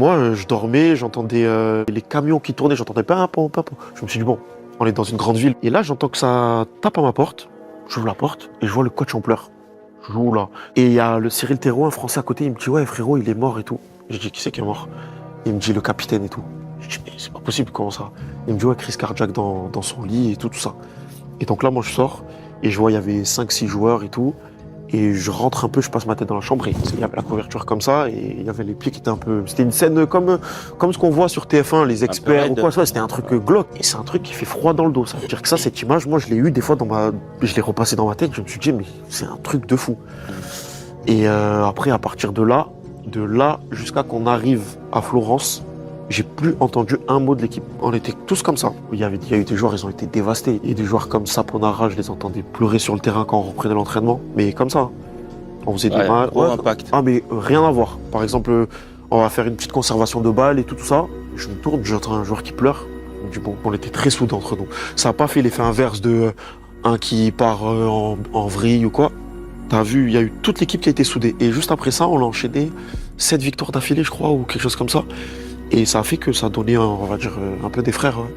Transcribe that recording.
Moi, je dormais, j'entendais les camions qui tournaient, j'entendais pas un pom. Je me suis dit, bon, on est dans une grande ville. Et là, j'entends que ça tape à ma porte. J'ouvre la porte et je vois le coach en pleurs. Je joue là. Et il y a le Cyril Thérault, un Français à côté, il me dit, ouais, frérot, il est mort et tout. Je dis, qui c'est qui est mort? Il me dit, le capitaine et tout. Je dis, mais c'est pas possible, comment ça? Il me dit, ouais, crise cardiaque dans son lit et tout ça. Et donc là, moi, je sors et je vois, il y avait 5-6 joueurs et tout. Et je rentre un peu, je passe ma tête dans la chambre et il y avait la couverture comme ça et il y avait les pieds qui étaient un peu... C'était une scène comme ce qu'on voit sur TF1, les experts ou quoi. C'était un truc glauque et c'est un truc qui fait froid dans le dos. Ça veut dire que ça, cette image, moi je l'ai eu des fois je l'ai repassé dans ma tête, je me suis dit mais c'est un truc de fou. Et après, à partir de là jusqu'à qu'on arrive à Florence, j'ai plus entendu un mot de l'équipe. On était tous comme ça. Il y a eu des joueurs, ils ont été dévastés. Et des joueurs comme Saponara, je les entendais pleurer sur le terrain quand on reprenait l'entraînement. Mais comme ça. On faisait des matchs. Gros impact. Ah, mais rien à voir. Par exemple, on va faire une petite conservation de balles et tout ça. Je me tourne, j'entends un joueur qui pleure. Je me dis, bon, on était très soudés entre nous. Ça n'a pas fait l'effet inverse de un qui part en vrille ou quoi. T'as vu, il y a eu toute l'équipe qui a été soudée. Et juste après ça, on a enchaîné 7 victoires d'affilée, je crois, ou quelque chose comme ça. Et ça a fait que ça a donné, on va dire, un peu des frères. Hein.